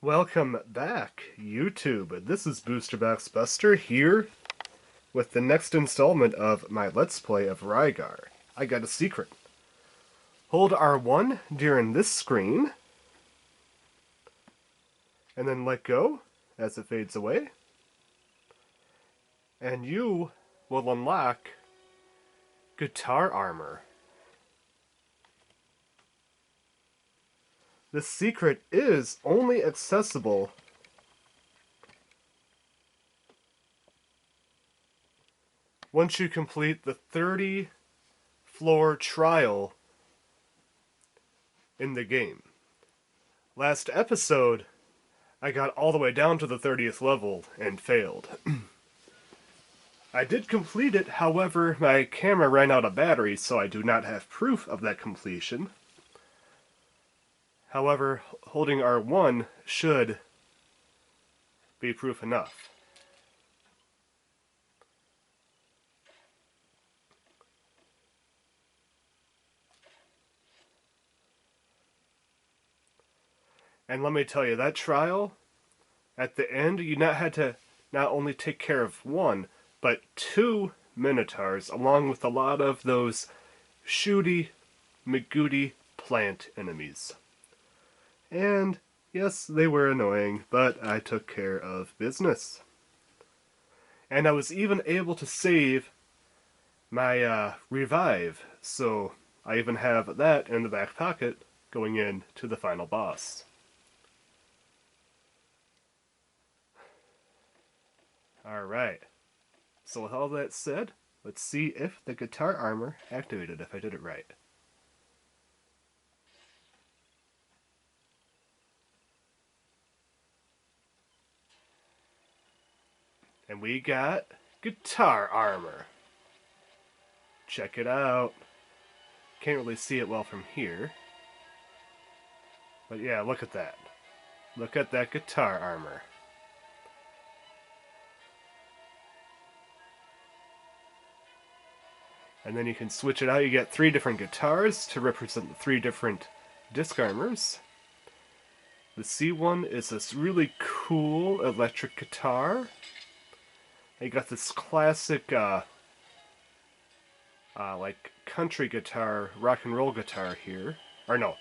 Welcome back, YouTube. This is Boosterbox Buster here with the next installment of my Let's Play of Rygar. I got a secret. Hold R1 during this screen, and then let go as it fades away, and you will unlock Guitar Armor. This secret is only accessible once you complete the 30-floor trial in the game. Last episode, I got all the way down to the 30th level and failed. I did complete it, however, my camera ran out of battery, so I do not have proof of that completion. However, holding R1 should be proof enough. And let me tell you, that trial, at the end, you had to not only take care of one, but two Minotaurs, along with a lot of those shooty, McGooty plant enemies. And yes, they were annoying, but I took care of business. And I was even able to save my revive, so I even have that in the back pocket going in to the final boss. Alright, so with all that said, let's see if the guitar armor activated, if I did it right. And we got guitar armor. Check it out. Can't really see it well from here. But yeah, look at that. Look at that guitar armor. And then you can switch it out. You get 3 different guitars to represent the 3 different disc armors. The C one is this really cool electric guitar. You got this classic, like country guitar, rock and roll guitar here. Or no,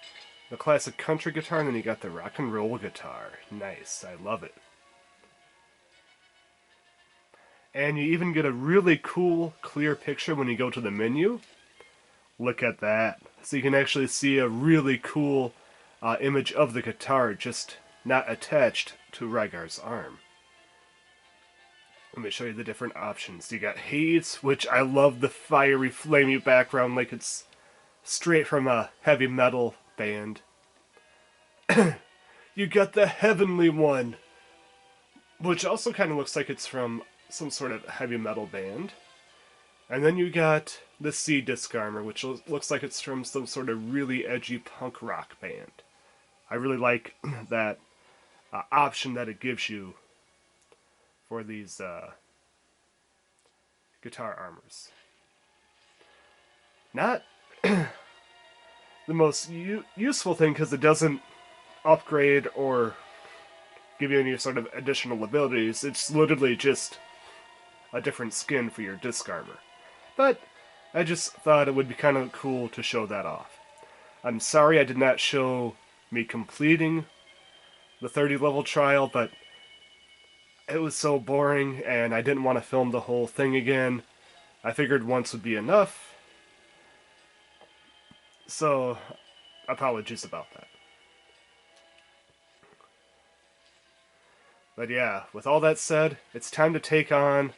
the classic country guitar, and then you got the rock and roll guitar. Nice, I love it. And you even get a really cool, clear picture when you go to the menu. Look at that. So you can actually see a really cool image of the guitar, just not attached to Rygar's arm. Let me show you the different options. You got Haze, which I love the fiery, flamey background like it's straight from a heavy metal band. You got the Heavenly one, which also kind of looks like it's from some sort of heavy metal band. And then you got the C disc armor, which looks like it's from some sort of really edgy punk rock band. I really like that option that it gives you for these guitar armors. Not the most useful thing, because it doesn't upgrade or give you any sort of additional abilities. It's literally just a different skin for your disc armor. But I just thought it would be kind of cool to show that off. I'm sorry I did not show me completing the 30 level trial, but it was so boring, and I didn't want to film the whole thing again. I figured once would be enough. So, apologies about that. But yeah, with all that said, it's time to take on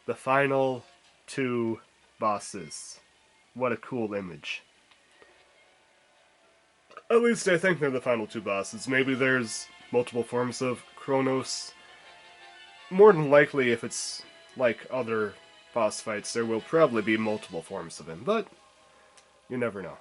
the final 2 bosses. What a cool image. At least I think they're the final 2 bosses. Maybe there's multiple forms of Kronos. More than likely, if it's like other boss fights, there will probably be multiple forms of him, but you never know.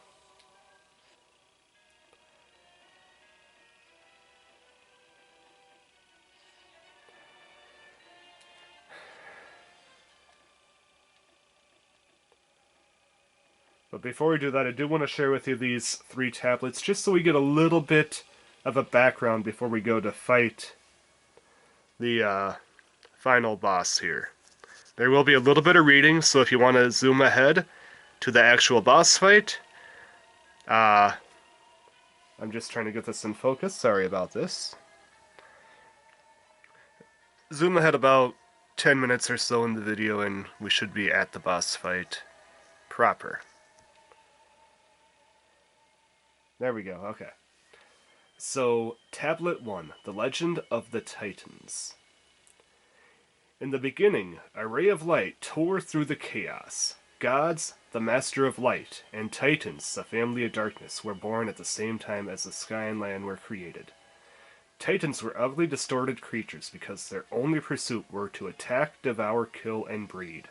But before we do that, I do want to share with you these 3 tablets, just so we get a little bit of a background before we go to fight the final boss here. There will be a little bit of reading, so if you want to zoom ahead to the actual boss fight, I'm just trying to get this in focus. Sorry about this. Zoom ahead about 10 minutes or so in the video and we should be at the boss fight proper. There we go, okay. So, Tablet 1, The Legend of the Titans. In the beginning, a ray of light tore through the chaos. Gods, the Master of Light, and Titans, the Family of Darkness, were born at the same time as the sky and land were created. Titans were ugly, distorted creatures because their only pursuit were to attack, devour, kill, and breed.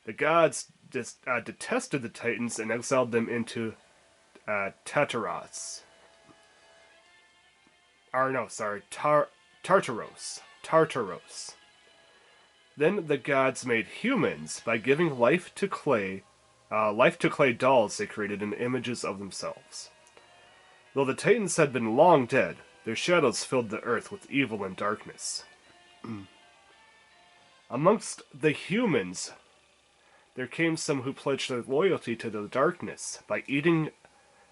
The gods detested the Titans and exiled them into Tartaros. Tartaros. Then the gods made humans by giving life to clay dolls they created in images of themselves. Though the Titans had been long dead, their shadows filled the earth with evil and darkness. Amongst the humans, there came some who pledged their loyalty to the darkness by eating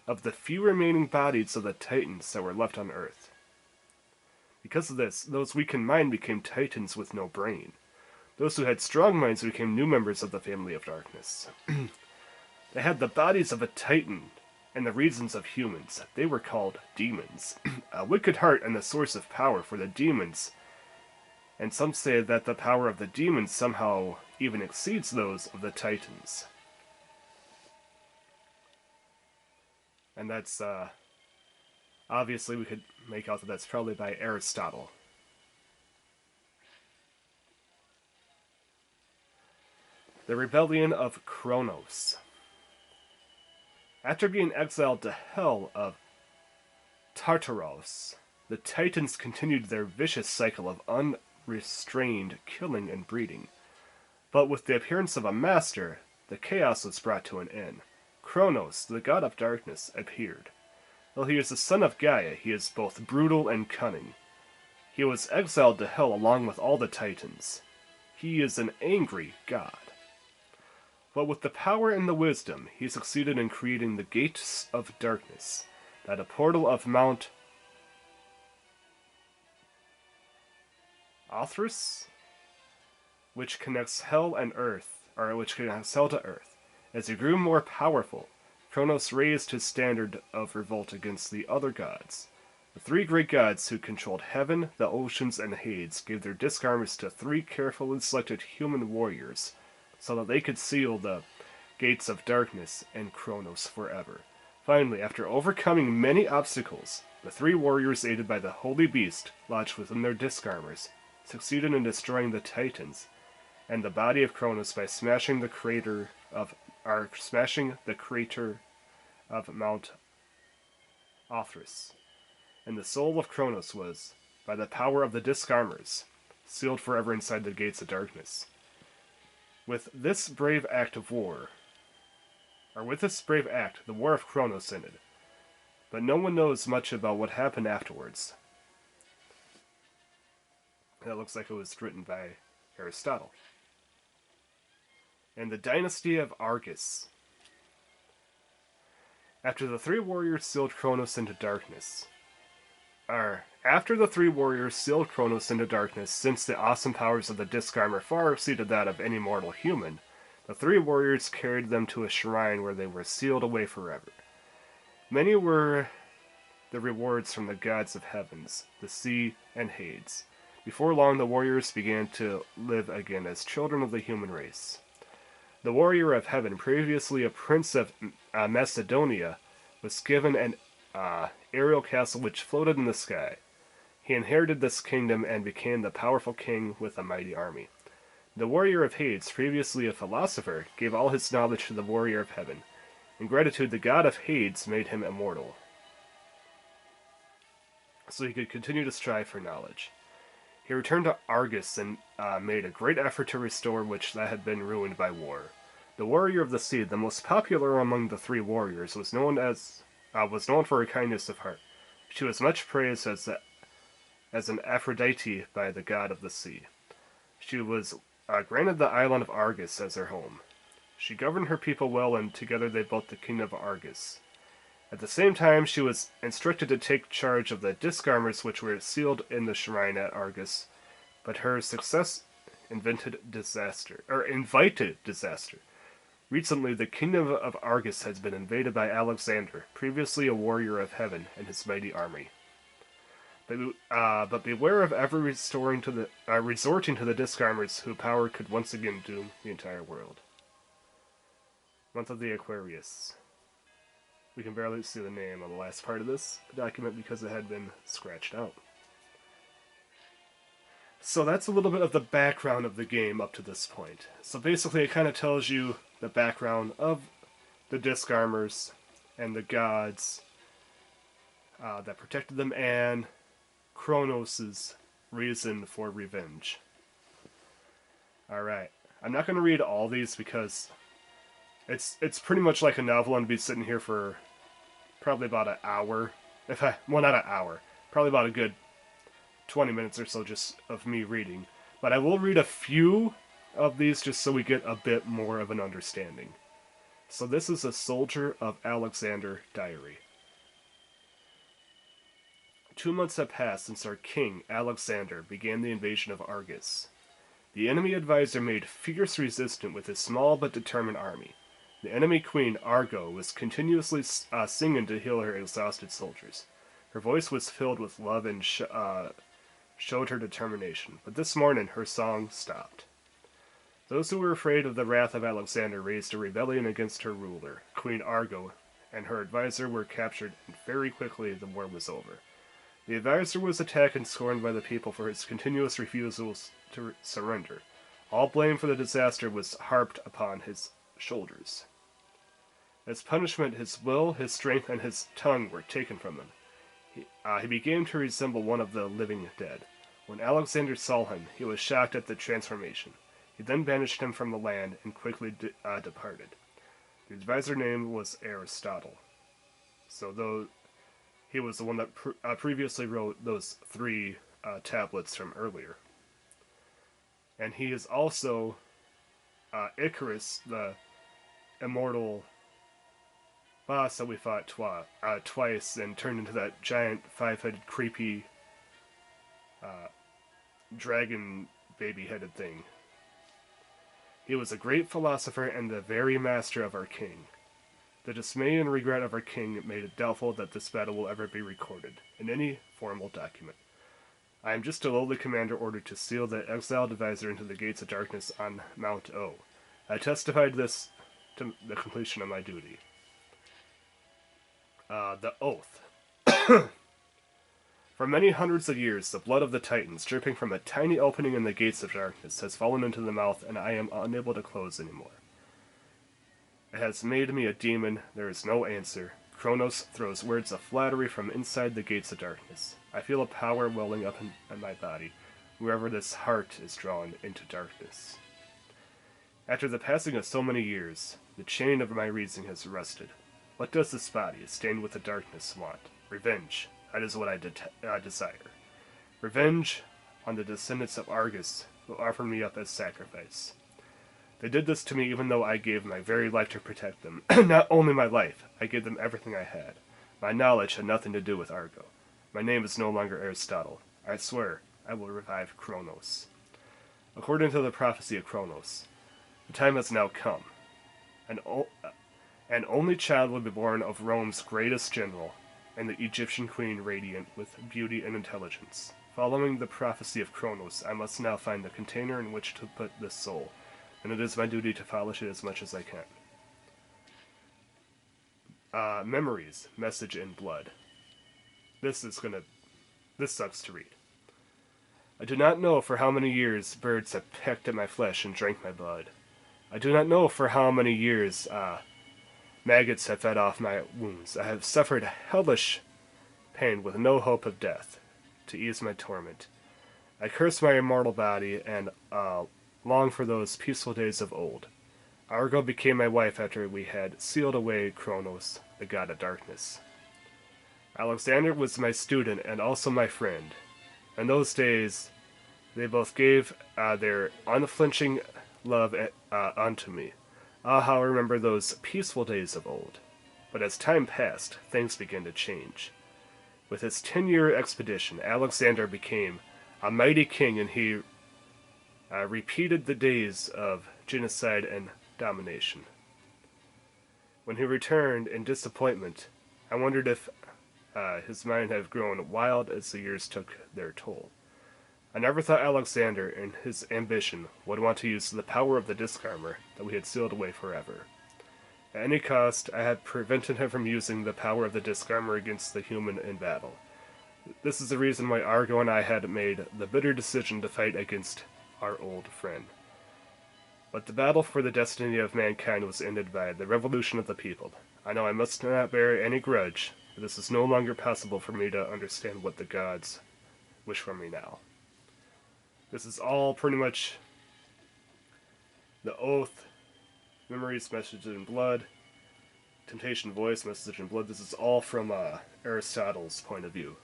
of the few remaining bodies of the Titans that were left on Earth. Because of this, those weak in mind became Titans with no brain. Those who had strong minds became new members of the Family of Darkness. They had the bodies of a Titan and the reasons of humans. They were called demons. A wicked heart and the source of power for the demons. And some say that the power of the demons somehow even exceeds those of the Titans. And that's, obviously we could make out that that's probably by Aristotle. The Rebellion of Kronos. After being exiled to hell of Tartaros, the Titans continued their vicious cycle of unrestrained killing and breeding. But with the appearance of a master, the chaos was brought to an end. Kronos, the god of darkness, appeared. Though he is the son of Gaia, he is both brutal and cunning. He was exiled to hell along with all the Titans. He is an angry god. But with the power and the wisdom, he succeeded in creating the Gates of Darkness, that a portal of Mount Othrys, which connects hell and earth, or which connects hell to earth. As he grew more powerful, Kronos raised his standard of revolt against the other gods. The three great gods who controlled heaven, the oceans, and Hades gave their disc armors to three carefully selected human warriors, so that they could seal the Gates of Darkness and Kronos forever. Finally, after overcoming many obstacles, the three warriors, aided by the Holy Beast lodged within their disc armors, succeeded in destroying the Titans and the body of Kronos by smashing the crater of Mount Othrys. And the soul of Kronos was, by the power of the disc armors, sealed forever inside the Gates of Darkness. With this brave act, the War of Kronos ended. But no one knows much about what happened afterwards. That looks like it was written by Aristotle. And the Dynasty of Argus. After the three warriors sealed Kronos into darkness, since the awesome powers of the disc armor far exceeded that of any mortal human, the three warriors carried them to a shrine where they were sealed away forever. Many were the rewards from the gods of heavens, the sea, and Hades. Before long, the warriors began to live again as children of the human race. The warrior of heaven, previously a prince of Macedonia, was given an aerial castle which floated in the sky. He inherited this kingdom and became the powerful king with a mighty army. The warrior of Hades, previously a philosopher, gave all his knowledge to the warrior of heaven. In gratitude, the god of Hades made him immortal, so he could continue to strive for knowledge. He returned to Argus and made a great effort to restore which that had been ruined by war. The warrior of the sea, the most popular among the three warriors, was known for her kindness of heart. She was much praised as an Aphrodite by the god of the sea. She was granted the island of Argus as her home. She governed her people well, and together they built the kingdom of Argus. At the same time, she was instructed to take charge of the disc armors which were sealed in the shrine at Argus, but her success invited disaster. Recently, the kingdom of Argus has been invaded by Alexander, previously a warrior of heaven, and his mighty army. But beware of ever resorting to the disc armors, whose power could once again doom the entire world. Month of the Aquarius. We can barely see the name on the last part of this document because it had been scratched out. So that's a little bit of the background of the game up to this point. So basically it kind of tells you the background of the disc armors and the gods that protected them, and Kronos' reason for revenge. Alright, I'm not going to read all these because it's pretty much like a novel, and be sitting here for probably about an hour. Well, not an hour. Probably about a good 20 minutes or so just of me reading. But I will read a few of these just so we get a bit more of an understanding. So this is a Soldier of Alexander diary. 2 months have passed since our king, Alexander, began the invasion of Argus. The enemy advisor made fierce resistance with his small but determined army. The enemy queen, Argo, was continuously singing to heal her exhausted soldiers. Her voice was filled with love and showed her determination, but this morning her song stopped. Those who were afraid of the wrath of Alexander raised a rebellion against her ruler, Queen Argo, and her advisor were captured, and very quickly the war was over. The advisor was attacked and scorned by the people for his continuous refusals to surrender. All blame for the disaster was harped upon his shoulders. As punishment, his will, his strength, and his tongue were taken from him. He began to resemble one of the living dead. When Alexander saw him, he was shocked at the transformation. He then banished him from the land and quickly departed. The advisor's name was Aristotle. So though he was the one that previously wrote those 3 tablets from earlier. And he is also Icarus, the immortal boss that we fought twice and turned into that giant 5-headed creepy dragon baby-headed thing. He was a great philosopher and the very master of our king. The dismay and regret of our king made it doubtful that this battle will ever be recorded in any formal document. I am just a lowly commander ordered to seal the exiled advisor into the gates of darkness on Mount O. I testified this to the completion of my duty. The Oath. For many hundreds of years, the blood of the Titans, dripping from a tiny opening in the gates of darkness, has fallen into the mouth, and I am unable to close anymore. It has made me a demon. There is no answer. Kronos throws words of flattery from inside the gates of darkness. I feel a power welling up in my body, wherever this heart is drawn into darkness. After the passing of so many years, the chain of my reason has rusted. What does this body, stained with the darkness, want? Revenge. That is what I desire. Revenge on the descendants of Argus, who offered me up as sacrifice. They did this to me even though I gave my very life to protect them. Not only my life, I gave them everything I had. My knowledge had nothing to do with Argo. My name is no longer Aristotle. I swear, I will revive Kronos. According to the prophecy of Kronos, the time has now come. An only child will be born of Rome's greatest general, and the Egyptian queen radiant with beauty and intelligence. Following the prophecy of Kronos, I must now find the container in which to put this soul, and it is my duty to polish it as much as I can. Memories, message in blood. This sucks to read. I do not know for how many years birds have pecked at my flesh and drank my blood. I do not know for how many years maggots have fed off my wounds. I have suffered hellish pain with no hope of death to ease my torment. I curse my immortal body and long for those peaceful days of old. Argo became my wife after we had sealed away Kronos, the god of darkness. Alexander was my student and also my friend. In those days, they both gave their unflinching love unto me. Ah, how I remember those peaceful days of old. But as time passed, things began to change. With his 10-year expedition, Alexander became a mighty king, and he repeated the days of genocide and domination. When he returned in disappointment, I wondered if his mind had grown wild as the years took their toll. I never thought Alexander, in his ambition, would want to use the power of the disc armor that we had sealed away forever. At any cost, I had prevented him from using the power of the disc armor against the human in battle. This is the reason why Argo and I had made the bitter decision to fight against our old friend. But the battle for the destiny of mankind was ended by the revolution of the people. I know I must not bear any grudge, but this is no longer possible for me to understand what the gods wish for me now. This is all pretty much the Oath, Memories, Message in Blood, Temptation Voice, Message in Blood. This is all from Aristotle's point of view.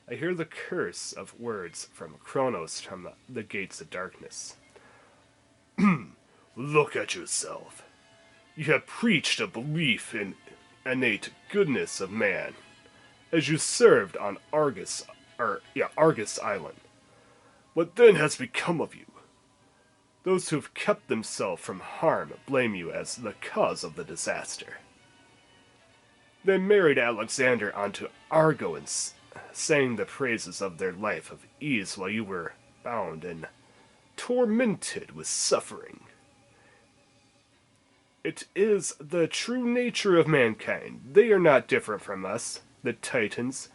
I hear the curse of words from Kronos from the gates of darkness. Look at yourself. You have preached a belief in innate goodness of man, as you served on Argus Island. What then has become of you? Those who have kept themselves from harm blame you as the cause of the disaster. They married Alexander onto Argo and sang the praises of their life of ease while you were bound and tormented with suffering. It is the true nature of mankind. They are not different from us, the Titans.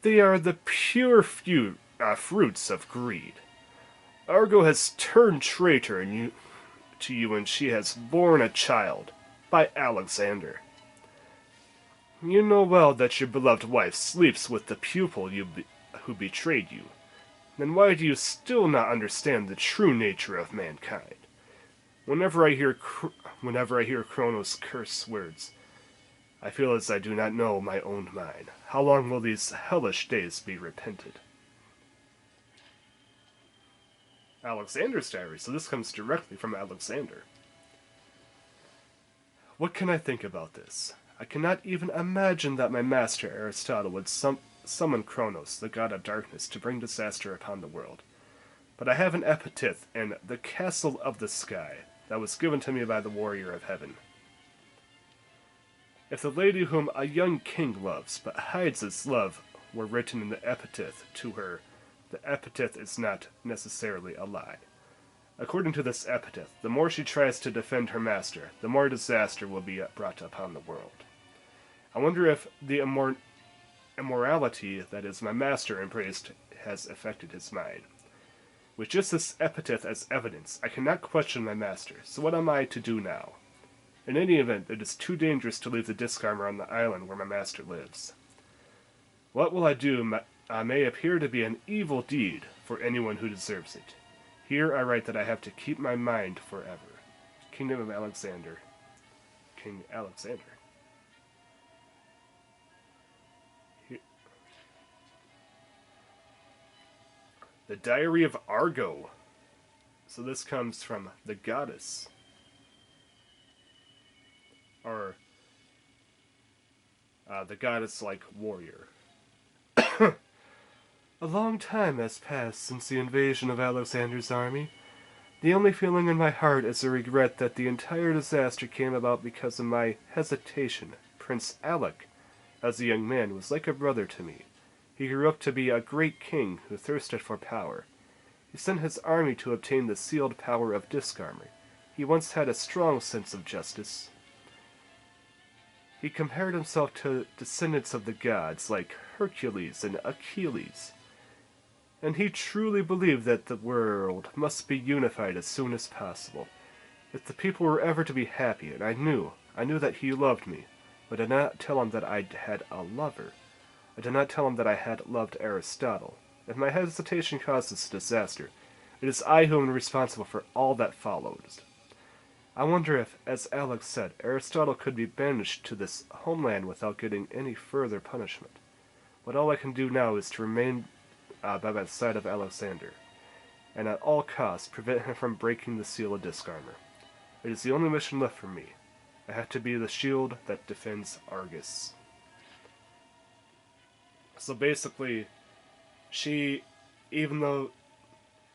They are the pure fruits of greed. Argo has turned traitor to you, and she has borne a child by Alexander. You know well that your beloved wife sleeps with the pupil who betrayed you. Then why do you still not understand the true nature of mankind? Whenever I hear Kronos curse words, I feel as I do not know my own mind. How long will these hellish days be repented? Alexander's diary, so this comes directly from Alexander. What can I think about this? I cannot even imagine that my master Aristotle would summon Kronos, the god of darkness, to bring disaster upon the world. But I have an epitaph in the Castle of the Sky that was given to me by the warrior of heaven. If the lady whom a young king loves but hides his love were written in the epitaph to her, the epitaph is not necessarily a lie. According to this epitaph, the more she tries to defend her master, the more disaster will be brought upon the world. I wonder if the immorality that is my master embraced has affected his mind. With just this epitaph as evidence, I cannot question my master, so what am I to do now? In any event, it is too dangerous to leave the disc armor on the island where my master lives. What will I do may appear to be an evil deed for anyone who deserves it. Here I write that I have to keep my mind forever. Kingdom of Alexander. King Alexander. The Diary of Argo. So this comes from the goddess. Or the goddess-like warrior. A long time has passed since the invasion of Alexander's army. The only feeling in my heart is a regret that the entire disaster came about because of my hesitation. Prince Alec, as a young man, was like a brother to me. He grew up to be a great king who thirsted for power. He sent his army to obtain the sealed power of disc armor. He once had a strong sense of justice. He compared himself to descendants of the gods like Hercules and Achilles. And he truly believed that the world must be unified as soon as possible. If the people were ever to be happy, and I knew that he loved me, but I did not tell him that I had a lover. I did not tell him that I had loved Aristotle. If my hesitation caused this disaster, it is I who am responsible for all that followed. I wonder if, as Alex said, Aristotle could be banished to this homeland without getting any further punishment. But all I can do now is to remain by the side of Alexander, and at all costs prevent him from breaking the seal of disc armor. It is the only mission left for me. I have to be the shield that defends Argus. So basically, even though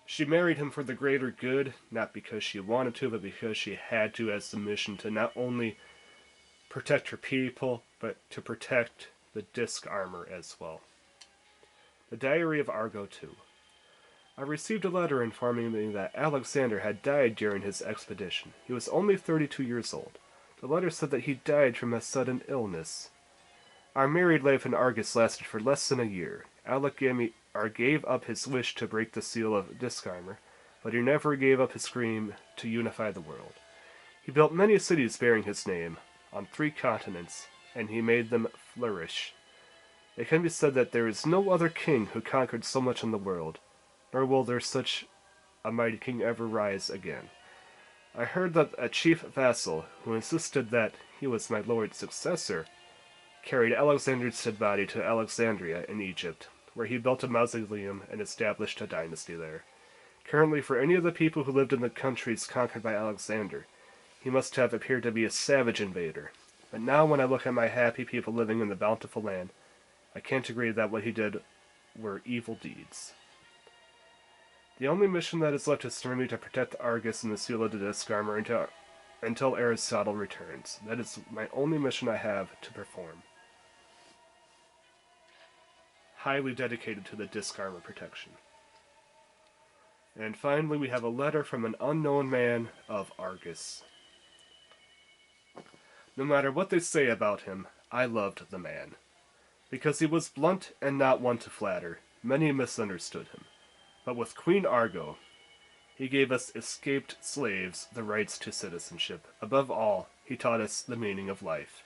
she married him for the greater good, not because she wanted to, but because she had to as the mission to not only protect her people, but to protect the disc armor as well. The Diary of Argo 2. I received a letter informing me that Alexander had died during his expedition. He was only 32 years old. The letter said that he died from a sudden illness. Our married life in Argus lasted for less than a year. Alec gave up his wish to break the seal of disc armor, but he never gave up his dream to unify the world. He built many cities bearing his name, on 3 continents, and he made them flourish. It can be said that there is no other king who conquered so much in the world, nor will there such a mighty king ever rise again. I heard that a chief vassal, who insisted that he was my lord's successor, carried Alexander's dead body to Alexandria in Egypt, where he built a mausoleum and established a dynasty there. Currently, for any of the people who lived in the countries conquered by Alexander, he must have appeared to be a savage invader. But now when I look at my happy people living in the bountiful land, I can't agree that what he did were evil deeds. The only mission that is left is for me to protect Argus and the seal of the disc armor until Aristotle returns. That is my only mission I have to perform. Highly dedicated to the disc armor protection. And finally, we have a letter from an unknown man of Argus. No matter what they say about him, I loved the man. Because he was blunt and not one to flatter, many misunderstood him. But with Queen Argo, he gave us escaped slaves the rights to citizenship. Above all, he taught us the meaning of life.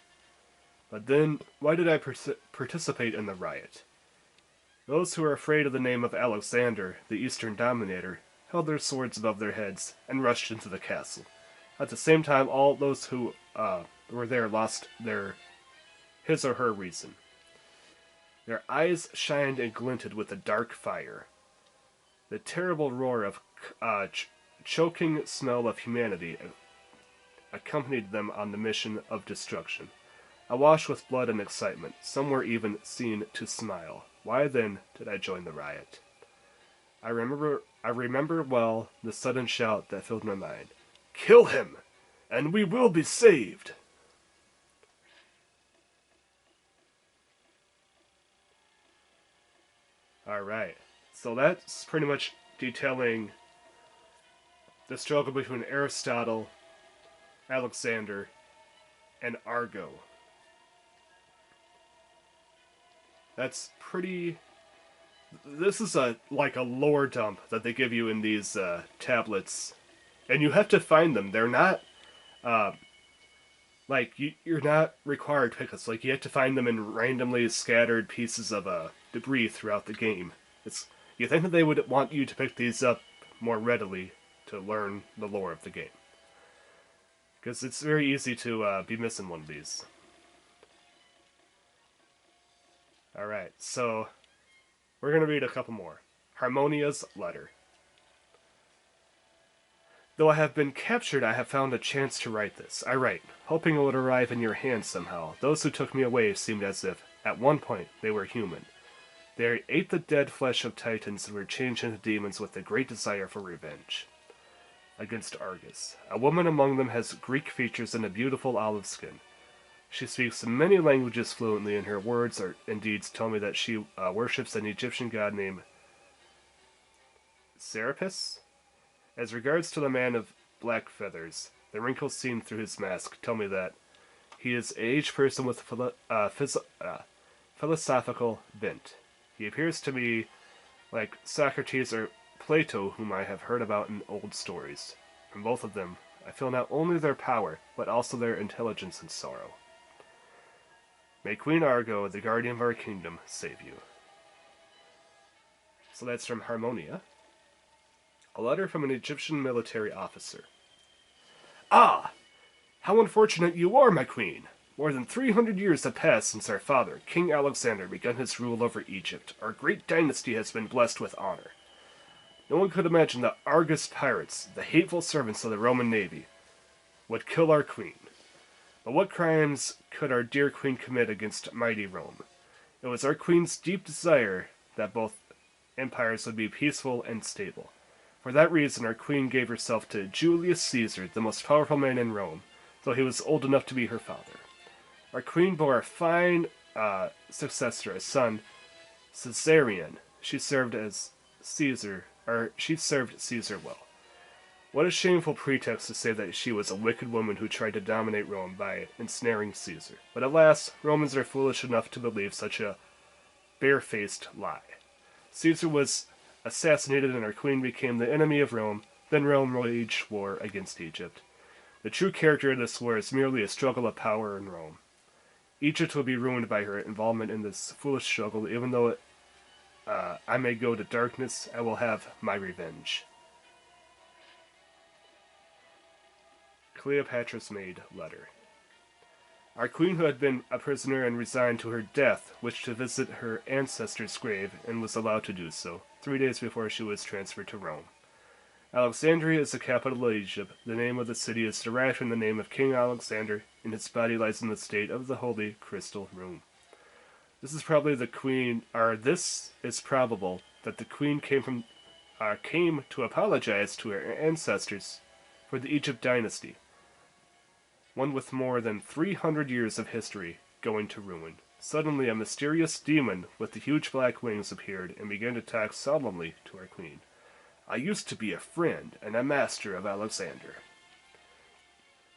But then, why did I participate in the riot? Those who were afraid of the name of Alexander, the Eastern Dominator, held their swords above their heads and rushed into the castle. At the same time, all those who were there lost his or her reason. Their eyes shined and glinted with a dark fire. The terrible roar of choking smell of humanity accompanied them on the mission of destruction. Awash with blood and excitement, some were even seen to smile. Why then did I join the riot? I remember well the sudden shout that filled my mind. Kill him, and we will be saved! Alright, so that's pretty much detailing the struggle between Aristotle, Alexander, and Argo. That's pretty... This is like a lore dump that they give you in these tablets. And you have to find them. They're not... you're not required to pick this. Like, you have to find them in randomly scattered pieces of debris throughout the game. You think that they would want you to pick these up more readily to learn the lore of the game. Because it's very easy to be missing one of these. Alright, so we're going to read a couple more. Harmonia's letter. Though I have been captured, I have found a chance to write this. I write, hoping it would arrive in your hands somehow. Those who took me away seemed as if, at one point, they were human. They ate the dead flesh of titans and were changed into demons with a great desire for revenge against Argus. A woman among them has Greek features and a beautiful olive skin. She speaks many languages fluently, and her words and deeds tell me that she worships an Egyptian god named Serapis. As regards to the man of black feathers, the wrinkles seen through his mask tell me that he is an aged person with philosophical bent. He appears to me like Socrates or Plato, whom I have heard about in old stories. From both of them, I feel not only their power, but also their intelligence and sorrow. May Queen Argo, the guardian of our kingdom, save you. So that's from Harmonia. A letter from an Egyptian military officer. Ah! How unfortunate you are, my queen! More than 300 years have passed since our father, King Alexander, began his rule over Egypt. Our great dynasty has been blessed with honor. No one could imagine that Argus pirates, the hateful servants of the Roman navy, would kill our queen. But what crimes could our dear queen commit against mighty Rome? It was our queen's deep desire that both empires would be peaceful and stable. For that reason, our queen gave herself to Julius Caesar, the most powerful man in Rome, though he was old enough to be her father. Our queen bore a fine successor, a son, Caesarion. She served Caesar well. What a shameful pretext to say that she was a wicked woman who tried to dominate Rome by ensnaring Caesar. But alas, Romans are foolish enough to believe such a barefaced lie. Caesar was assassinated and our queen became the enemy of Rome. Then Rome waged war against Egypt. The true character of this war is merely a struggle of power in Rome. Egypt will be ruined by her involvement in this foolish struggle. Even though I may go to darkness, I will have my revenge. Cleopatra's maid letter. Our queen, who had been a prisoner and resigned to her death, wished to visit her ancestor's grave and was allowed to do so, 3 days before she was transferred to Rome. Alexandria is the capital of Egypt. The name of the city is derived from the name of King Alexander, and its body lies in the state of the Holy Crystal Room. This is probably the queen, or this is probable that the queen came to apologize to her ancestors for the Egypt dynasty, one with more than 300 years of history going to ruin. Suddenly, a mysterious demon with the huge black wings appeared and began to talk solemnly to our queen. I used to be a friend and a master of Alexander.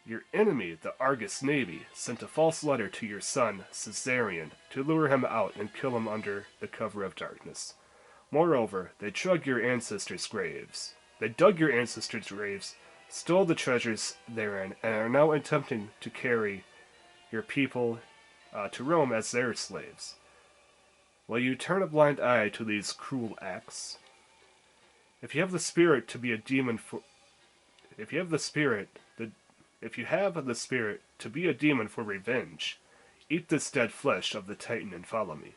Your enemy, the Argus Navy, sent a false letter to your son, Caesarion, to lure him out and kill him under the cover of darkness. Moreover, they dug your ancestors' graves, stole the treasures therein, and are now attempting to carry your people to Rome as their slaves. Will you turn a blind eye to these cruel acts? If you have the spirit to be a demon for revenge, eat this dead flesh of the Titan and follow me.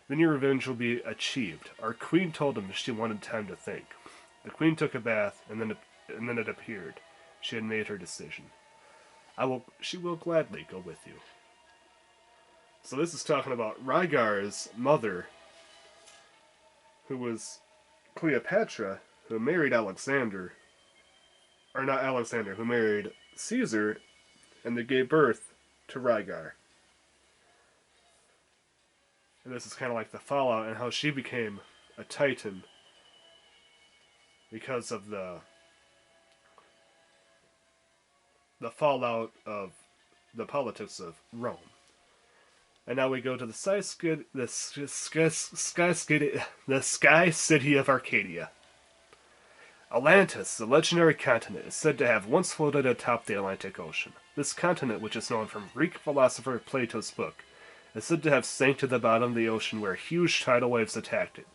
Then your revenge will be achieved. Our queen told him she wanted time to think. The queen took a bath, and then it appeared. She had made her decision. She will gladly go with you. So this is talking about Rygar's mother, who was Cleopatra, who married who married Caesar, and they gave birth to Rygar. And this is kind of like the fallout and how she became a Titan because of the fallout of the politics of Rome. And now we go to the sky city of Arcadia. Atlantis, the legendary continent, is said to have once floated atop the Atlantic Ocean. This continent, which is known from Greek philosopher Plato's book, is said to have sank to the bottom of the ocean where huge tidal waves attacked it,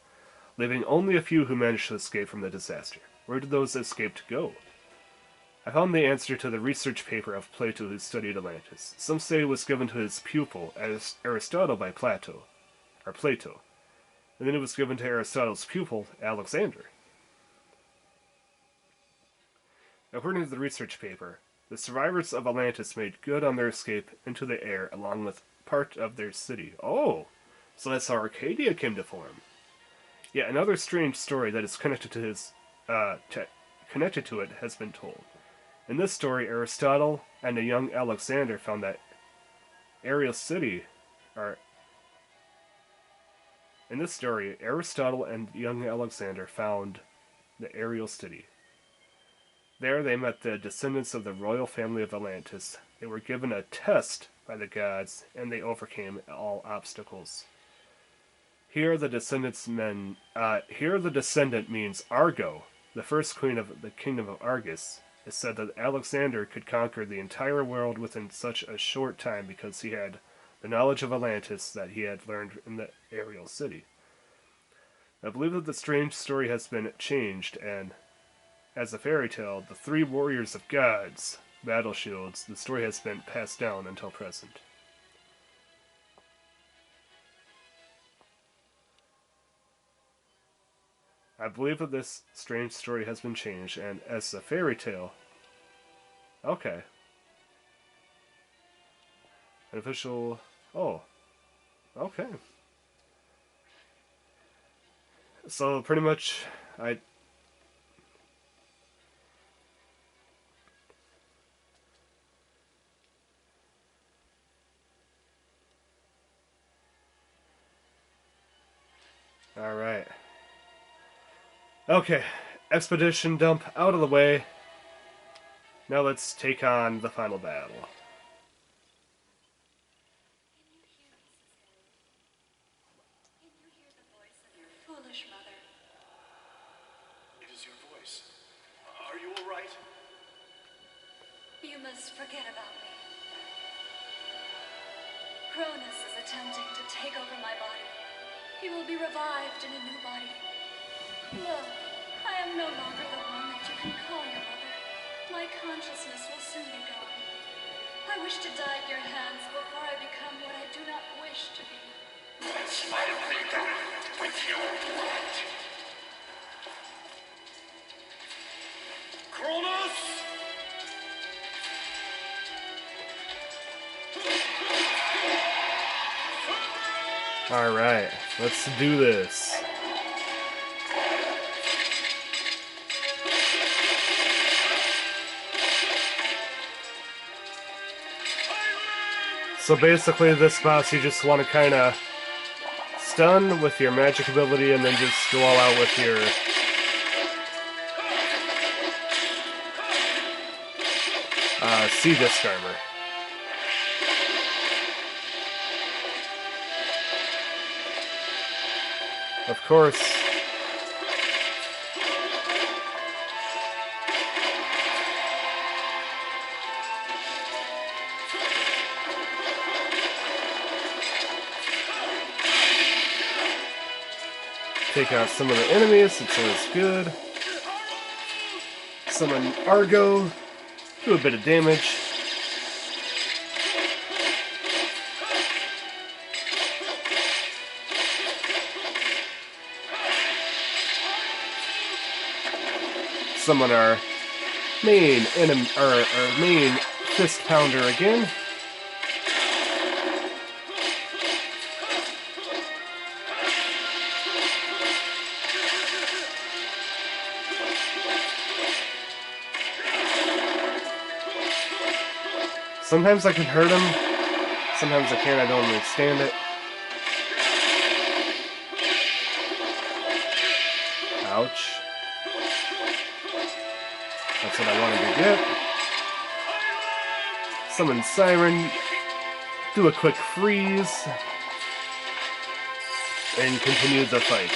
leaving only a few who managed to escape from the disaster. Where did those escaped go? I found the answer to the research paper of Plato who studied Atlantis. Some say it was given to his pupil, Aristotle, by Plato, and then it was given to Aristotle's pupil, Alexander. According to the research paper, the survivors of Atlantis made good on their escape into the air along with part of their city. Oh, so that's how Arcadia came to form. Yet another strange story that is connected to it has been told. In this story, Aristotle and a young Alexander found that Ariel City, Aristotle and young Alexander found the Ariel City. There they met the descendants of the royal family of Atlantis. They were given a test by the gods, and they overcame all obstacles. Here the descendant means Argo, the first queen of the kingdom of Argus. It said that Alexander could conquer the entire world within such a short time because he had the knowledge of Atlantis that he had learned in the Ariel City. I believe that the strange story has been changed, and as a fairy tale, the three warriors of gods battle shields. The story has been passed down until present. I believe that this strange story has been changed, and as a fairy tale... Okay. An official... Oh. Okay. So, pretty much, Alright. Okay. Expedition dump out of the way. Now let's take on the final battle. Forget about me. Cronus is attempting to take over my body. He will be revived in a new body. Look, I am no longer the one that you can call your mother. My consciousness will soon be gone. I wish to die at your hands before I become what I do not wish to be. Let's finally die with your blood. Cronus! Alright, let's do this. So basically this boss you just want to kind of stun with your magic ability and then just go all out with your sea disc armor. Of course, take out some of the enemies, it's always good. Summon Argo, do a bit of damage. Summon our main enemy, our main fist pounder again. Sometimes I can hurt him, sometimes I can't, I don't understand it. Ouch. That's what I wanted to get. Summon Siren, do a quick freeze, and continue the fight.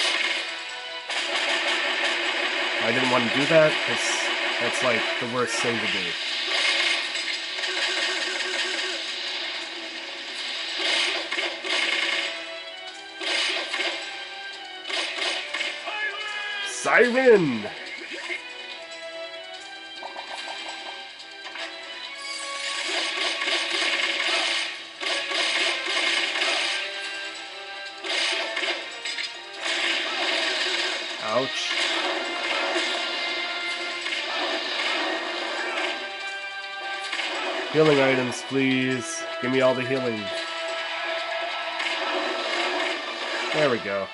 I didn't want to do that, because that's like the worst thing to do. Siren! Ouch. Healing items, please. Give me all the healing. There we go.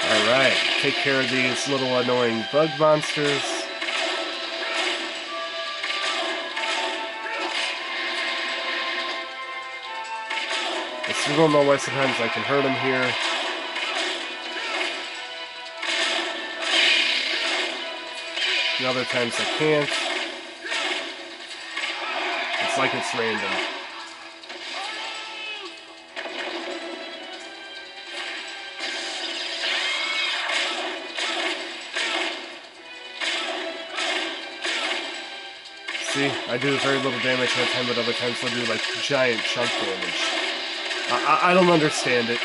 Alright, take care of these little annoying bug monsters. I still don't know why sometimes I can hurt them here. And other times I can't. It's like it's random. See, I do very little damage at a time, but other times I'll do like giant chunk damage. I don't understand it.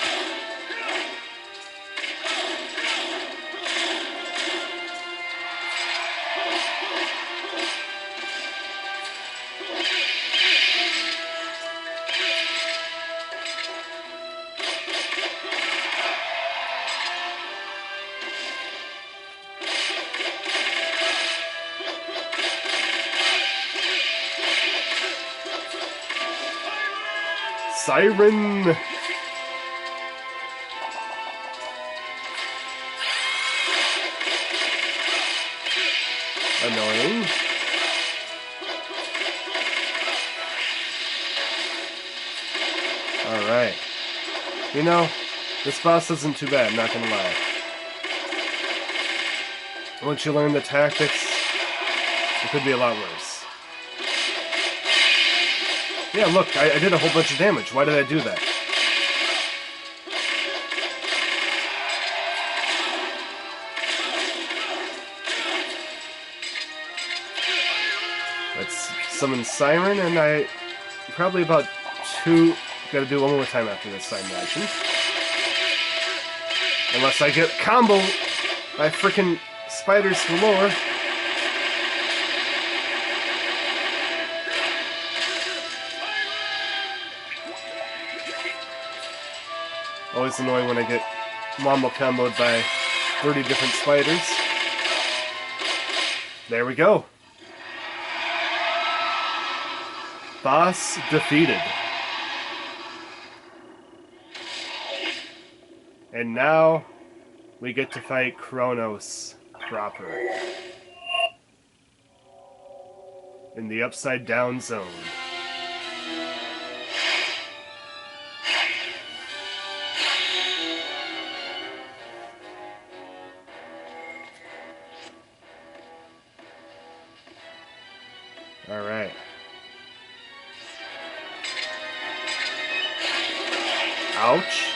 siren. Annoying. Alright. You know, this boss isn't too bad, not gonna lie. Once you learn the tactics, it could be a lot worse. Yeah, look, I did a whole bunch of damage. Why did I do that? Let's summon Siren, and I probably about 2... Gotta do one more time after this, I imagine. Unless I get combo by frickin' spiders galore. Always annoying when I get Mambo comboed by 30 different spiders. There we go. Boss defeated. And now we get to fight Kronos proper. In the Upside Down Zone. Alright. Ouch.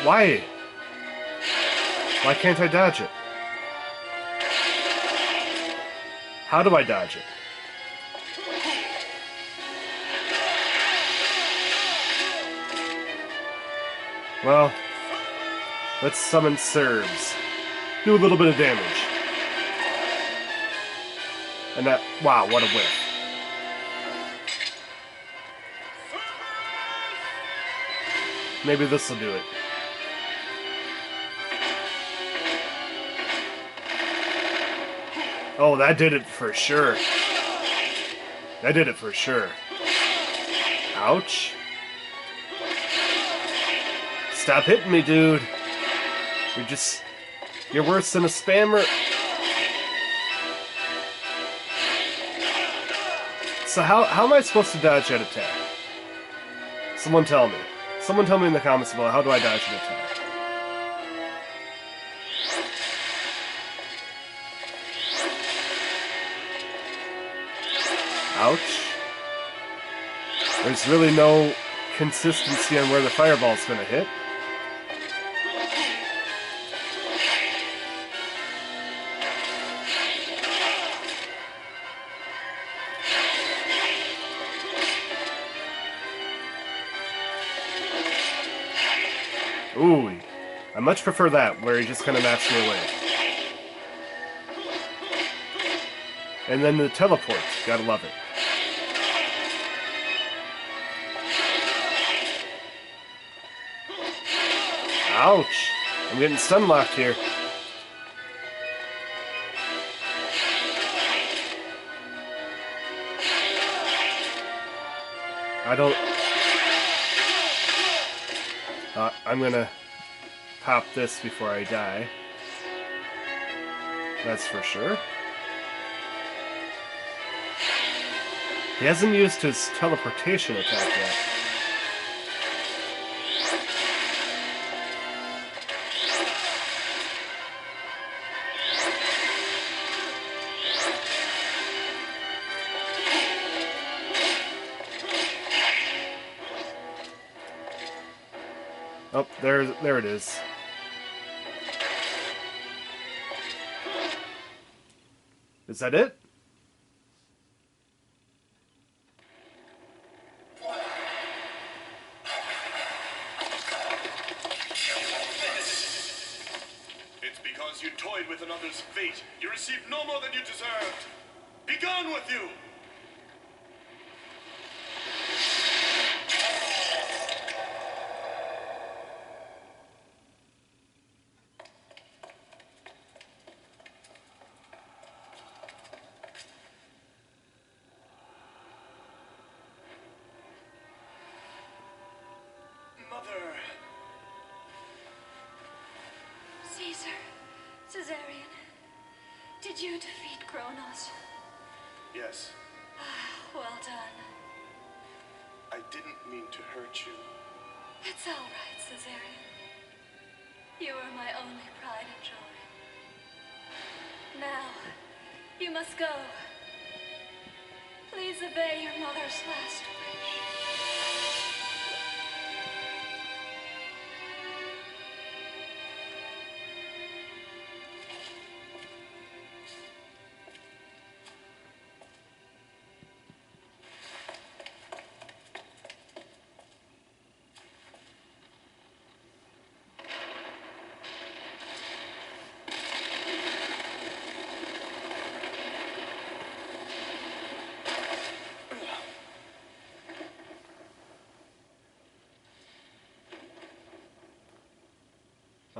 Why? Why can't I dodge it? How do I dodge it? Well, let's summon Serbs. Do a little bit of damage. And that... Wow, what a whiff. Maybe this'll do it. Oh, that did it for sure. That did it for sure. Ouch. Stop hitting me, dude. You're worse than a spammer. So how am I supposed to dodge that attack? Someone tell me. Someone tell me in the comments below, how do I dodge an attack? Ouch. There's really no consistency on where the fireball's gonna hit. Ooh, I much prefer that, where he just kind of knocks me away. And then the teleport, gotta love it. Ouch! I'm getting stun locked here. I don't... I'm gonna pop this before I die. That's for sure. He hasn't used his teleportation attack yet. Oh, there it is. Is that it? It's because you toyed with another's fate. You received no more than you deserved. Be gone with you! mother. Caesar, Caesarion, did you defeat Kronos? Yes, Well done. I didn't mean to hurt you. It's all right, Caesarion. You are my only pride and joy. Now, you must go. Please obey your mother's last wish.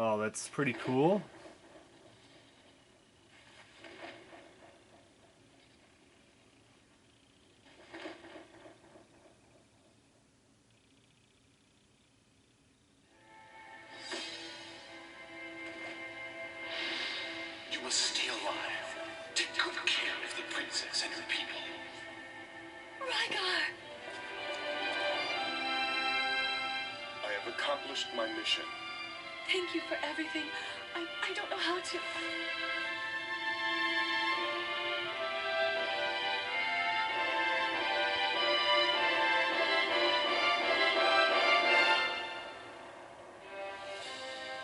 Oh, that's pretty cool. You must stay alive. Take good care of the princess and her people. Rygar! I have accomplished my mission. Thank you for everything. I don't know how to...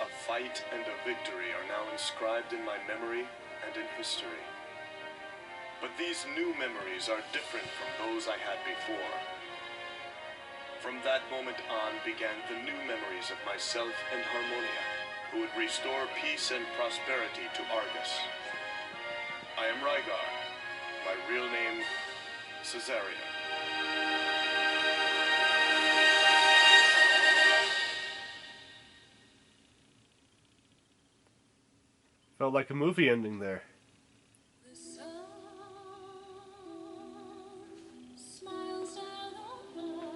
A fight and a victory are now inscribed in my memory and in history. But these new memories are different from those I had before. From that moment on began the new memories of myself and Harmonia, who would restore peace and prosperity to Argus. I am Rygar, my real name, Caesarion. Felt like a movie ending there. The sun smiles down on us.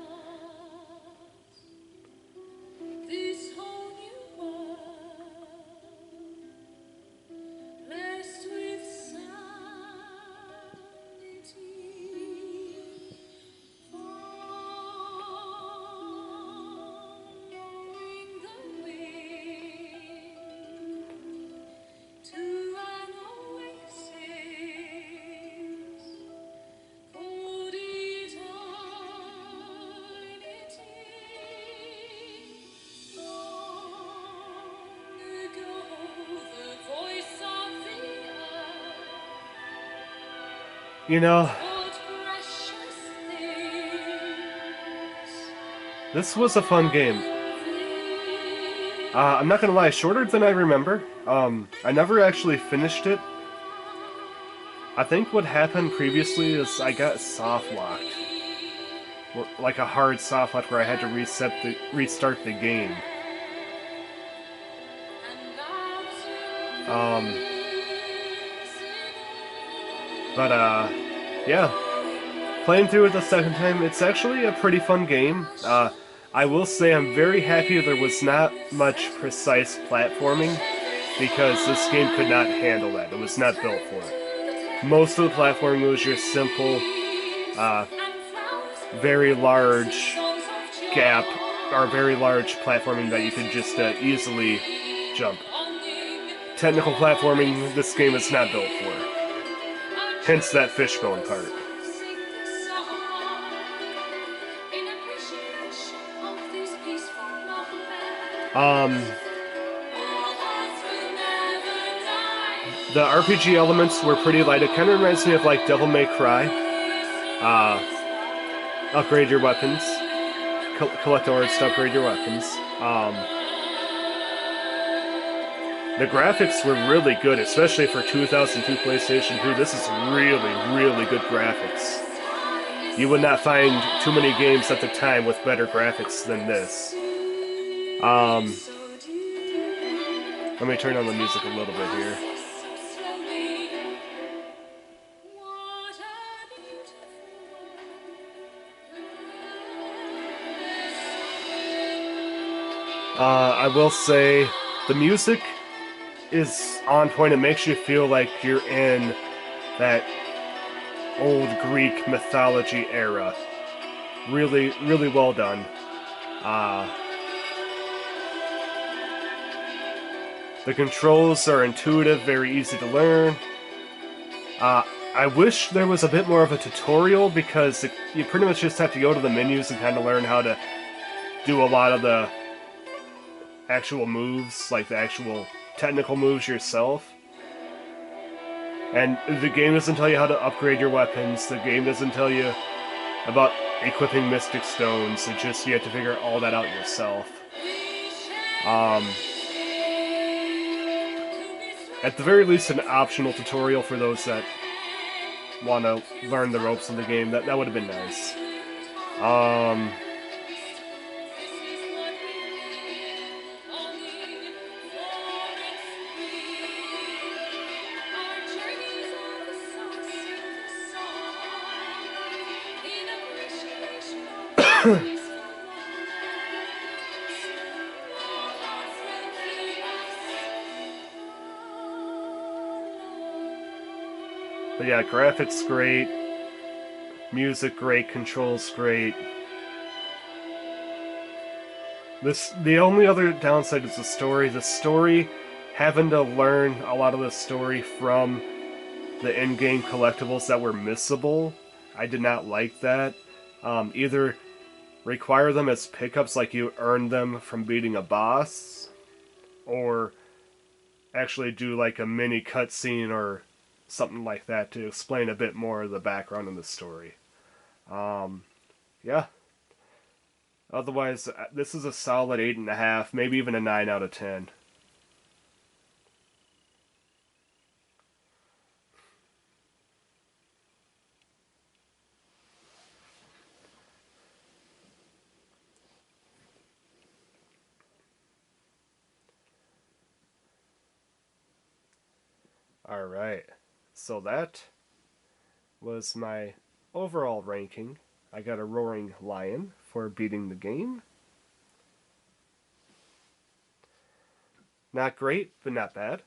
This whole new world, blessed with sanity, following the wind to an oasis called eternity. Long ago, the voice of the earth You know, told precious things. this was a fun game. I'm not gonna lie, shorter than I remember. I never actually finished it. I think what happened previously is I got soft locked. Like a hard soft lock where I had to restart the game. Yeah. Playing through it the second time, it's actually a pretty fun game. I will say I'm very happy there was not much precise platforming, because this game could not handle that. It was not built for it. Most of the platforming was your simple, very large gap, or very large platforming that you could just easily jump. Technical platforming, this game is not built for. Hence that fishbone part. The RPG elements were pretty light. It kind of reminds me of like Devil May Cry. Upgrade your weapons. Collect orbs to upgrade your weapons. The graphics were really good, especially for 2002 PlayStation 2. This is really, really good graphics. You would not find too many games at the time with better graphics than this. Let me turn on the music a little bit here. I will say the music is on point. It makes you feel like you're in that old Greek mythology era. Really, really well done. The controls are intuitive, very easy to learn. I wish there was a bit more of a tutorial because you pretty much just have to go to the menus and kind of learn how to do a lot of the actual moves, like the actual technical moves yourself. And the game doesn't tell you how to upgrade your weapons, the game doesn't tell you about equipping Mystic Stones, it's just you have to figure all that out yourself. At the very least, an optional tutorial for those that want to learn the ropes of the game, that would have been nice. But yeah, graphics great, music great, controls great. The only other downside is the story. The story, having to learn a lot of the story from the in-game collectibles that were missable, I did not like that. Either require them as pickups like you earn them from beating a boss, or actually do like a mini cutscene or something like that to explain a bit more of the background in the story. Yeah. Otherwise, this is a solid 8.5, maybe even a 9 out of 10. Alright, so that was my overall ranking. I got a roaring lion for beating the game. Not great, but not bad.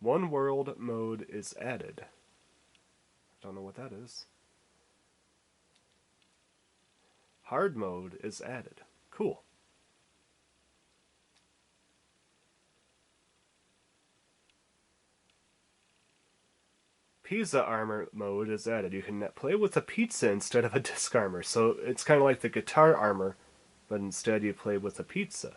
One world mode is added. Don't know what that is. Hard mode is added. Cool. Pizza armor mode is added. You can play with a pizza instead of a disc armor. So it's kind of like the guitar armor, but instead you play with a pizza.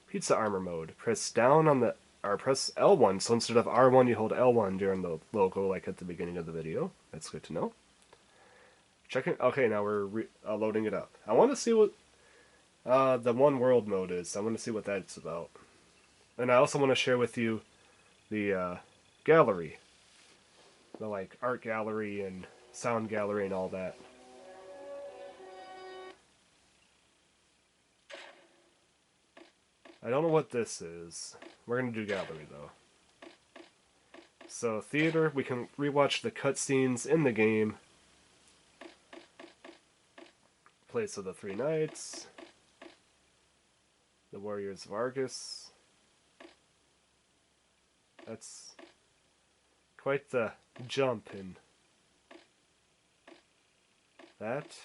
Pizza armor mode. Press down on the, or press L1. So instead of R1, you hold L1 during the logo, like at the beginning of the video. That's good to know. Checking. Okay, now we're loading it up. I want to see what the one world mode is. I want to see what that's about. And I also want to share with you the gallery. The like art gallery and sound gallery and all that. I don't know what this is. We're gonna do gallery though. So theater, we can rewatch the cutscenes in the game. Place of the Three Knights. The Warriors of Argus. That's quite the jump in that.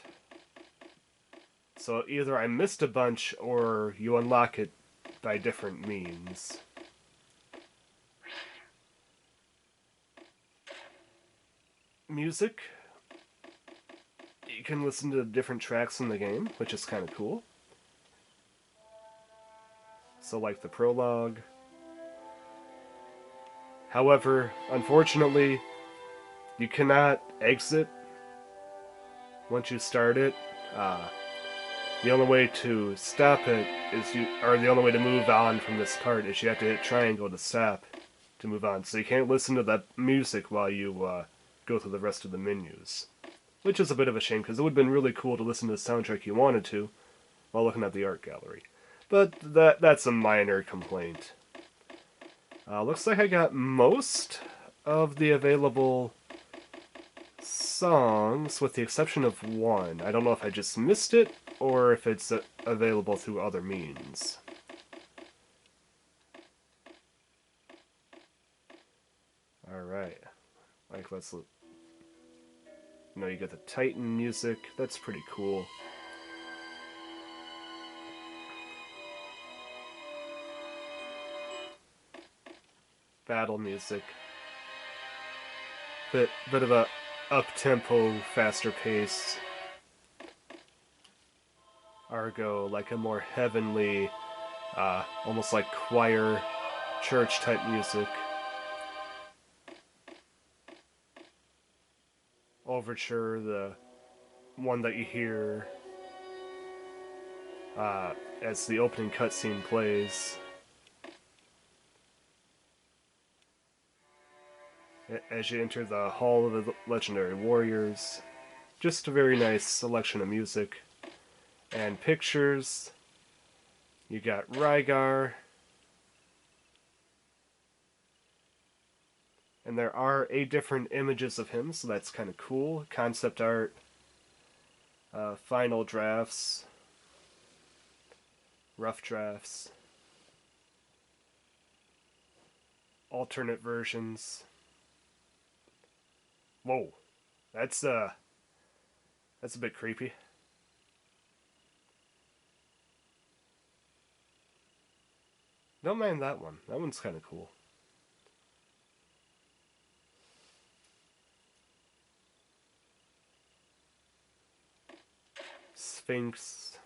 So either I missed a bunch or you unlock it by different means. Music. You can listen to different tracks in the game, which is kind of cool. So like the prologue. However, unfortunately, you cannot exit once you start it. The only way to stop it is the only way to move on from this part is you have to hit triangle to stop to move on. So you can't listen to that music while you go through the rest of the menus. Which is a bit of a shame, because it would have been really cool to listen to the soundtrack you wanted to while looking at the art gallery. But that's a minor complaint. Looks like I got most of the available songs, with the exception of one. I don't know if I just missed it, or if it's a available through other means. Alright. Like, let's look. You know, you get the Titan music. That's pretty cool. Battle music. Bit of a up-tempo, faster pace. Argo, like a more heavenly, almost like choir, church type music. Overture, the one that you hear as the opening cutscene plays. As you enter the Hall of the Legendary Warriors. Just a very nice selection of music. And pictures. You got Rygar. And there are 8 different images of him, so that's kind of cool. Concept art. Final drafts. Rough drafts. Alternate versions. Whoa. That's a bit creepy. Don't mind that one. That one's kind of cool. Sphinx.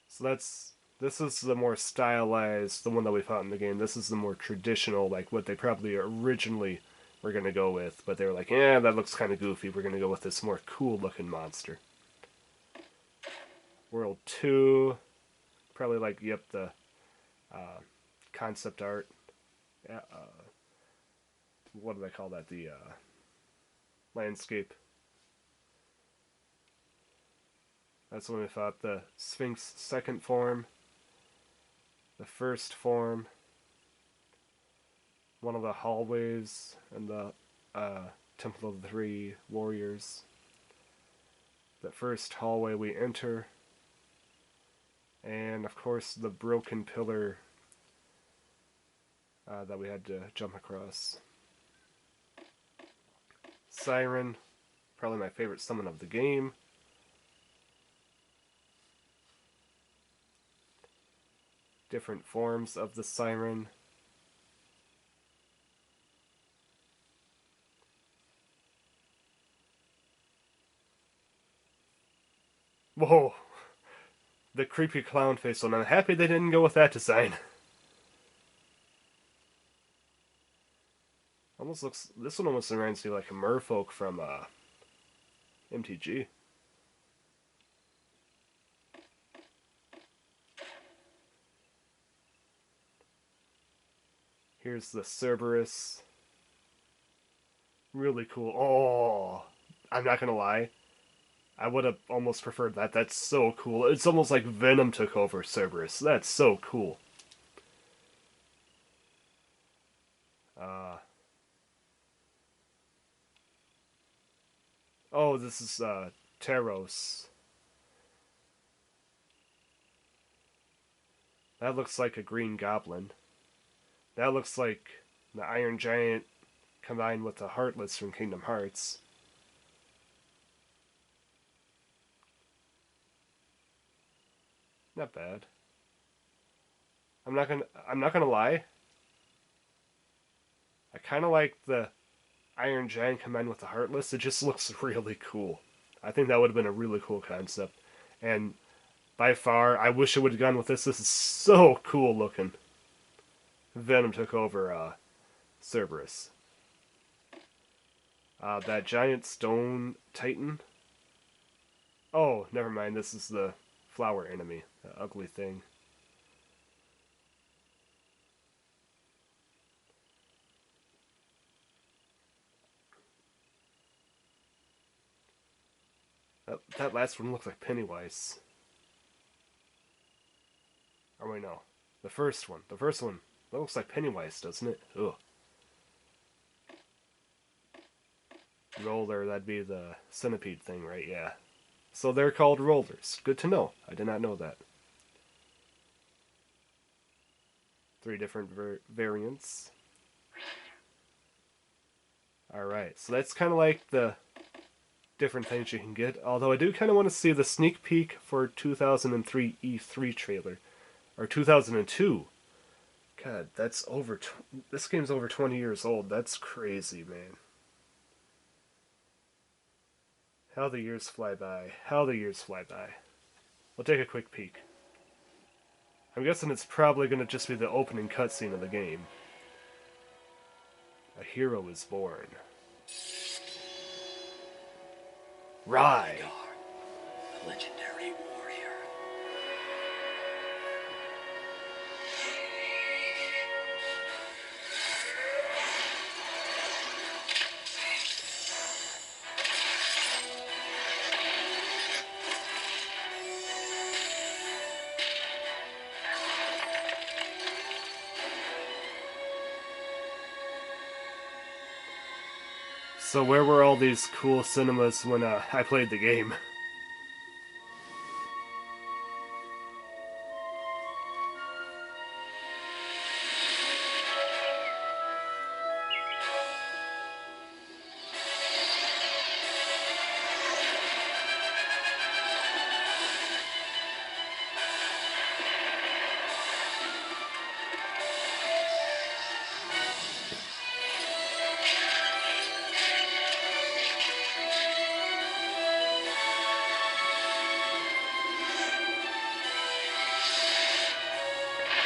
So this is the more stylized, the one that we fought in the game. This is the more traditional, like what they probably originally were going to go with. But they were like, yeah, that looks kind of goofy. We're going to go with this more cool looking monster. World 2. Probably like, yep, the concept art. What do they call that? The landscape. That's when we fought the Sphinx second form. The first form. One of the hallways and the Temple of the Three Warriors. The first hallway we enter. And of course the broken pillar that we had to jump across. Siren, probably my favorite summon of the game. Different forms of the Siren. Whoa! The creepy clown face one. I'm happy they didn't go with that design. Almost looks. This one almost reminds me like a merfolk from MTG. Here's the Cerberus. Really cool. Oh, I'm not gonna lie. I would have almost preferred that. That's so cool. It's almost like Venom took over Cerberus. That's so cool. Oh, this is Taros. That looks like a green goblin. That looks like the Iron Giant combined with the Heartless from Kingdom Hearts. Not bad. I'm not gonna lie. I kinda like the Iron Giant combined with the Heartless. It just looks really cool. I think that would have been a really cool concept. And by far, I wish it would have gone with this. This is so cool looking. Venom took over Cerberus. That giant stone titan. Oh, never mind. This is the flower enemy. The ugly thing. That last one looks like Pennywise. Oh wait, no. The first one. The first one. That looks like Pennywise, doesn't it? Ugh. Roller, that'd be the centipede thing, right? Yeah. So they're called rollers. Good to know. I did not know that. 3 different variants. Alright, so that's kind of like the different things you can get. Although I do kind of want to see the sneak peek for 2003 E3 trailer. Or 2002. God, that's over... This game's over 20 years old. That's crazy, man. How the years fly by. How the years fly by. We'll take a quick peek. I'm guessing it's probably going to just be the opening cutscene of the game. A hero is born. Rygar, the legendary warrior. So where were all these cool cinemas when I played the game?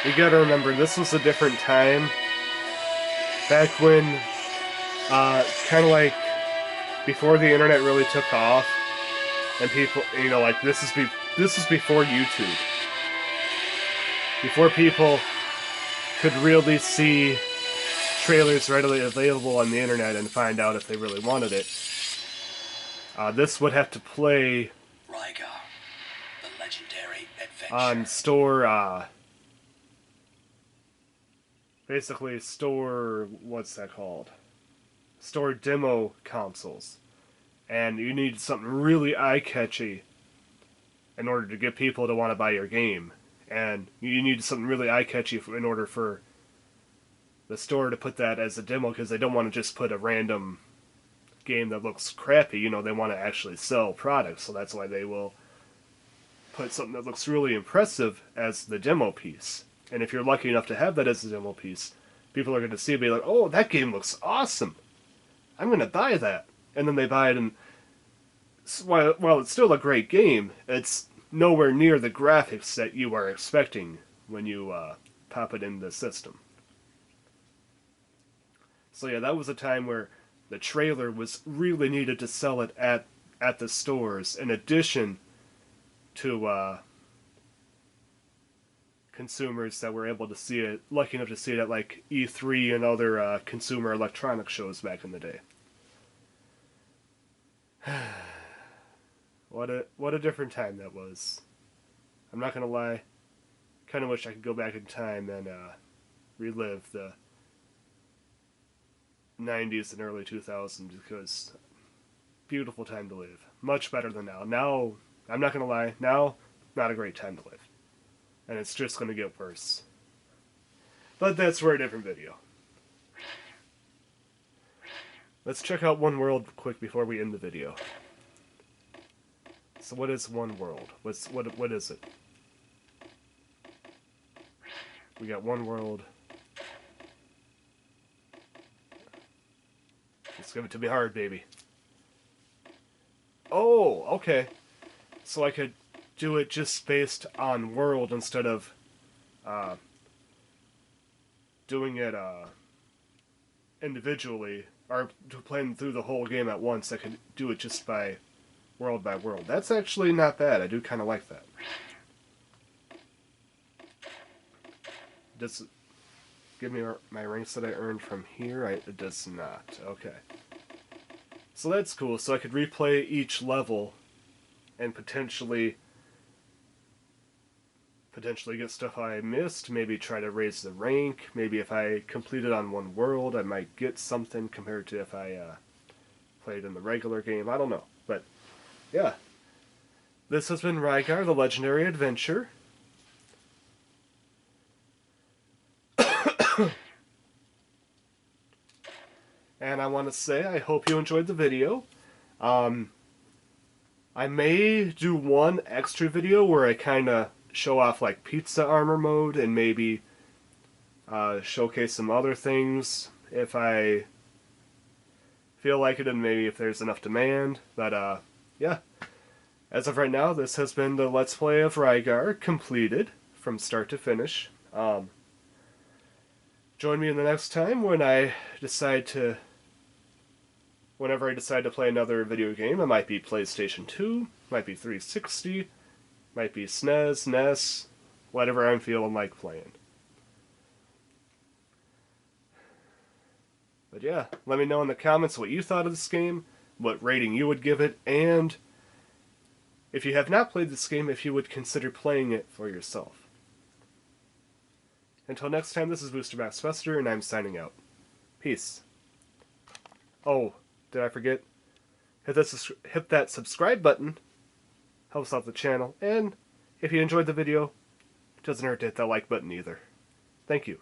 You gotta remember, this was a different time. Back when, kind of like, before the internet really took off, and people, you know, like, this is before YouTube. Before people could really see trailers readily available on the internet and find out if they really wanted it. This would have to play Rygar, the legendary adventure. on store, basically store, what's that called? Store demo consoles. And you need something really eye-catchy in order to get people to want to buy your game. And you need something really eye-catchy in order for the store to put that as a demo, because they don't want to just put a random game that looks crappy. You know, they want to actually sell products, so that's why they will put something that looks really impressive as the demo piece. And if you're lucky enough to have that as a demo piece, people are going to see it and be like, oh, that game looks awesome. I'm going to buy that. And then they buy it, and while it's still a great game, it's nowhere near the graphics that you are expecting when you pop it in the system. So yeah, that was a time where the trailer was really needed to sell it at the stores, in addition to consumers that were able to see it, lucky enough to see it at like E3 and other consumer electronic shows back in the day. What a different time that was. I'm not gonna lie, kind of wish I could go back in time and relive the 90s and early 2000s, because beautiful time to live. Much better than now. Now, I'm not gonna lie, now, not a great time to live. And it's just gonna get worse. But that's for a different video. Let's check out One World quick before we end the video. So what is One World? What is it? We got One World. Just give it to me hard, baby. Oh, okay. So I could do it just based on world instead of doing it individually, or playing through the whole game at once. I could do it just by world. That's actually not bad. I do kind of like that. Does it give me my ranks that I earned from here? It does not. Okay. So that's cool. So I could replay each level and potentially get stuff I missed. Maybe try to raise the rank. Maybe if I complete it on One World, I might get something compared to if I play it in the regular game. I don't know. But, yeah. This has been Rygar, the Legendary Adventure. And I want to say, I hope you enjoyed the video. I may do one extra video where I kind of show off like pizza armor mode and maybe showcase some other things if I feel like it and maybe if there's enough demand. But yeah, as of right now, this has been the Let's Play of Rygar completed from start to finish. Join me in the next time when I decide to... Whenever I decide to play another video game. It might be PlayStation 2, might be 360, might be SNES, NES, whatever I'm feeling like playing. But yeah, let me know in the comments what you thought of this game, what rating you would give it, and if you have not played this game, if you would consider playing it for yourself. Until next time, this is Booster Max Fester, and I'm signing out. Peace. Oh, did I forget? Hit that subscribe button. Helps out the channel. And if you enjoyed the video, it doesn't hurt to hit that like button either. Thank you.